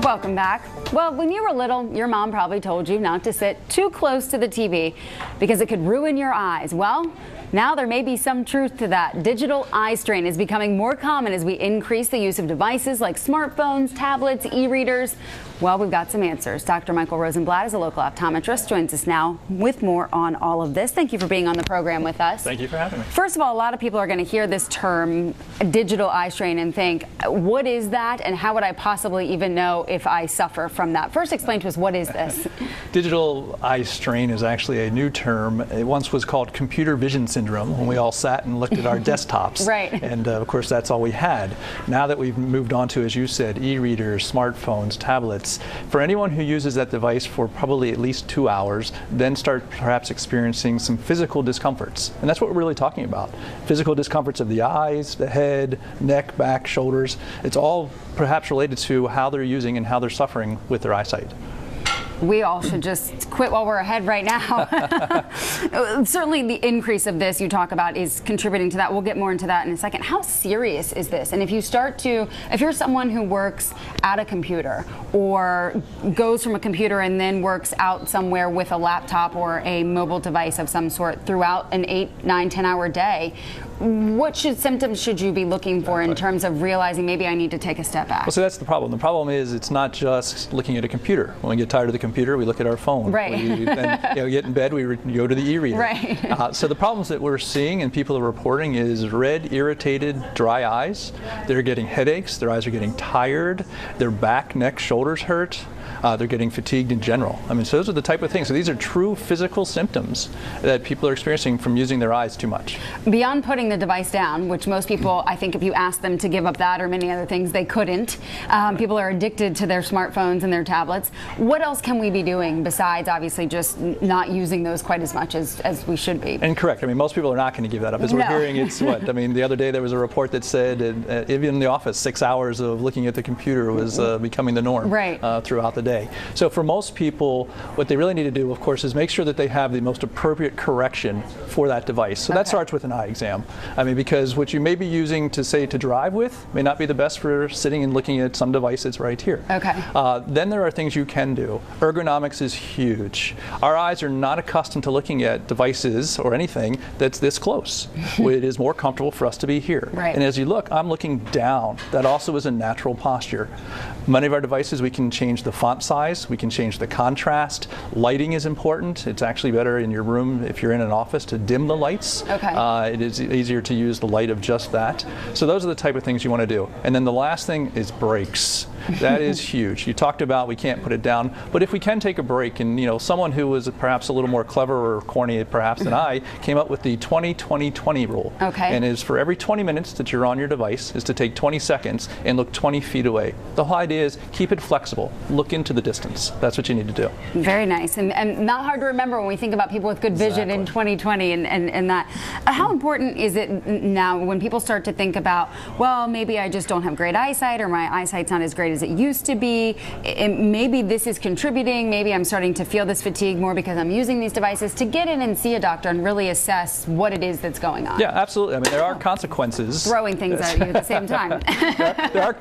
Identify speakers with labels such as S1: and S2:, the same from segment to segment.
S1: Welcome back. Well, when you were little, your mom probably told you not to sit too close to the TV because it could ruin your eyes. Well, now there may be some truth to that. Digital eye strain is becoming more common as we increase the use of devices like smartphones, tablets, e-readers. Well, we've got some answers. Dr. Michael Rosenblatt is a local optometrist, joins us now with more on all of this. Thank you for being on the program with us.
S2: Thank you for having me.
S1: First of all, a lot of people are going to hear this term, digital eye strain, and think, what is that and how would I possibly even know if I suffer from that? First, explain to us, what is this?
S2: Digital eye strain is actually a new term. It once was called computer vision syndrome when we all sat and looked at our desktops.
S1: Right.
S2: And of course, that's all we had. Now that we've moved on to, as you said, e-readers, smartphones, tablets, for anyone who uses that device for probably at least 2 hours, then start perhaps experiencing some physical discomforts. And that's what we're really talking about. Physical discomforts of the eyes, the head, neck, back, shoulders. It's all perhaps related to how they're using and how they're suffering with their eyesight.
S1: We all should just quit while we're ahead right now. Certainly the increase of this you talk about is contributing to that. We'll get more into that in a second. How serious is this? And if you're someone who works at a computer or goes from a computer and then works out somewhere with a laptop or a mobile device of some sort throughout an 8, 9, 10-hour day, what symptoms should you be looking for in terms of realizing maybe I need to take a step back?
S2: Well, so that's the problem. The problem is it's not just looking at a computer. When we get tired of the computer, we look at our phone.
S1: Right.
S2: Then get in bed, we go to the e-reader.
S1: Right.
S2: So the problems that we're seeing and people are reporting is red, irritated, dry eyes. They're getting headaches. Their eyes are getting tired. Their back, neck, shoulders hurt. They're getting fatigued in general. I mean, so those are the type of things. So these are true physical symptoms that people are experiencing from using their eyes too much.
S1: Beyond putting the device down, which most people, I think if you ask them to give up that or many other things, they couldn't. People are addicted to their smartphones and their tablets. What else can we be doing besides obviously just not using those quite as much as we should be?
S2: And correct. I mean, most people are not going to give that up. As we're hearing, it's what? I mean, the other day there was a report that said even in the office, 6 hours of looking at the computer was becoming the norm throughout the day. So for most people, what they really need to do, of course, is make sure that they have the most appropriate correction for that device. So that starts with an eye exam. I mean, because what you may be using to drive with may not be the best for sitting and looking at some devices right here.
S1: Okay.
S2: Then there are things you can do. Ergonomics is huge. Our eyes are not accustomed to looking at devices or anything that's this close. It is more comfortable for us to be here.
S1: Right.
S2: And as you look, I'm looking down. That also is a natural posture. Many of our devices, we can change the font size, we can change the contrast. Lighting is important. It's actually better in your room if you're in an office to dim the lights.
S1: Okay.
S2: It is easier to use the light of just that. So those are the type of things you want to do. And then the last thing is brakes. That is huge. You talked about we can't put it down, but if we can take a break, and someone who was perhaps a little more clever or corny perhaps than I came up with the 20-20-20 rule.
S1: Okay.
S2: And is for every 20 minutes that you're on your device is to take 20 seconds and look 20 feet away. The whole idea is keep it flexible. Look into the distance. That's what you need to do.
S1: Very nice, and not hard to remember when we think about people with good vision in 2020 and that. How important is it now when people start to think about, well, maybe I just don't have great eyesight or my eyesight's not as great as it used to be, and maybe this is contributing, maybe I'm starting to feel this fatigue more because I'm using these devices, to get in and see a doctor and really assess what it is that's going on?
S2: Yeah, absolutely. I mean, there are consequences.
S1: Throwing things at you at the same time.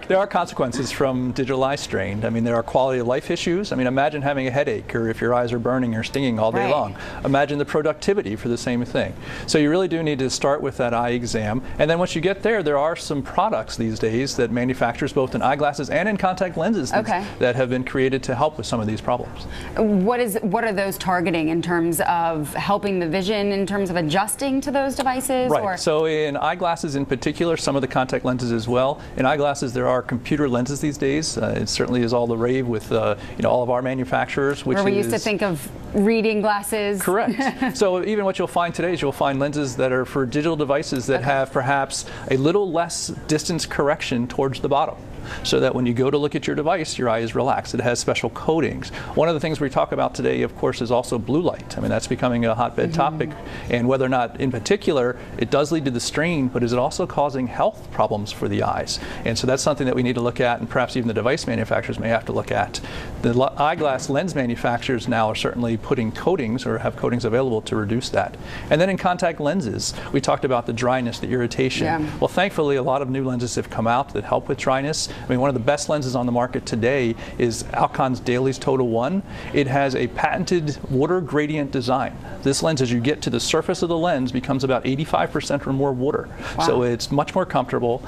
S2: there are consequences from digital eye strain. I mean, there are quality of life issues. I mean, imagine having a headache or if your eyes are burning or stinging all day long. Imagine the productivity for the same thing. So you really do need to start with that eye exam. And then once you get there, there are some products these days that manufacturers both in eyeglasses and in contact lenses that have been created to help with some of these problems.
S1: What are those targeting in terms of helping the vision, in terms of adjusting to those devices?
S2: Right.
S1: Or?
S2: So in eyeglasses in particular, some of the contact lenses as well. In eyeglasses, there are computer lenses these days. It certainly is all the rave with all of our manufacturers.
S1: Where we used to think of reading glasses.
S2: Correct. So even what you'll find today is you'll find lenses that are for digital devices that have perhaps a little less distance correction towards the bottom, so that when you go to look at your device, your eye is relaxed. It has special coatings. One of the things we talk about today, of course, is also blue light. I mean, that's becoming a hotbed topic, and whether or not, in particular, it does lead to the strain, but is it also causing health problems for the eyes? And so that's something that we need to look at, and perhaps even the device manufacturers may have to look at. The eyeglass lens manufacturers now are certainly putting coatings or have coatings available to reduce that. And then in contact lenses, we talked about the dryness, the irritation.
S1: Yeah.
S2: Well, thankfully, a lot of new lenses have come out that help with dryness. I mean, one of the best lenses on the market today is Alcon's Dailies Total 1. It has a patented water gradient design. This lens, as you get to the surface of the lens, becomes about 85% or more water.
S1: Wow.
S2: So it's much more comfortable.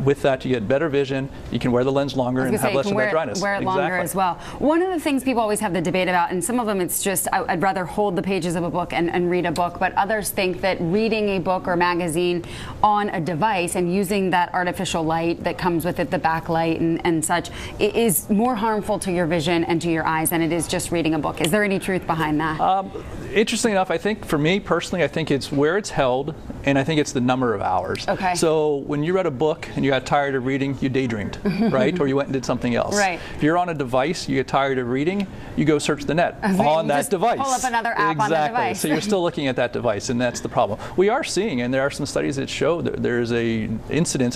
S2: With that, you get better vision. You can wear the lens longer and have less of that dryness.
S1: Wear it longer as well. One of the things people always have the debate about, and some of them it's just, I'd rather hold the pages of a book and read a book, but others think that reading a book or magazine on a device and using that artificial light that comes with it, the backlight and such, is more harmful to your vision and to your eyes than it is just reading a book. Is there any truth behind that?
S2: Interestingly enough, I think for me personally, I think it's where it's held, and I think it's the number of hours.
S1: Okay.
S2: So when you read a book and you got tired of reading, you daydreamed, right? Or you went and did something else.
S1: Right.
S2: If you're on a device, you get tired of reading, you go search the net on that device.
S1: Pull up another app on the device.
S2: So you're still looking at that device, and that's the problem. We are seeing, and there are some studies that show that there's a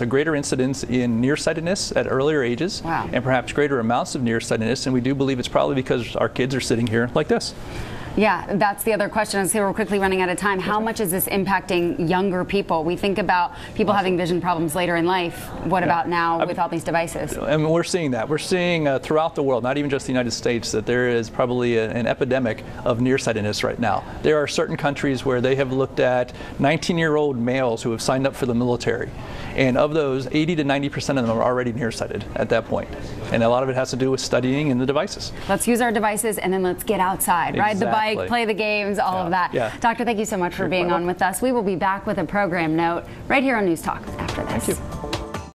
S2: greater incidence in nearsightedness at earlier ages,
S1: wow,
S2: and perhaps greater amounts of nearsightedness, and we do believe it's probably because our kids are sitting here like this.
S1: Yeah, that's the other question. I see we're quickly running out of time. How much is this impacting younger people? We think about people having vision problems later in life. What about now with all these devices?
S2: And we're seeing that. We're seeing throughout the world, not even just the United States, that there is probably an epidemic of nearsightedness right now. There are certain countries where they have looked at 19-year-old males who have signed up for the military. And of those, 80 to 90% of them are already nearsighted at that point. And a lot of it has to do with studying in the devices.
S1: Let's use our devices and then let's get outside, ride the bike, play the games, all of that.
S2: Yeah.
S1: Doctor, thank you so much for being on with us. We will be back with a program note right here on News Talk after this.
S2: Thank you.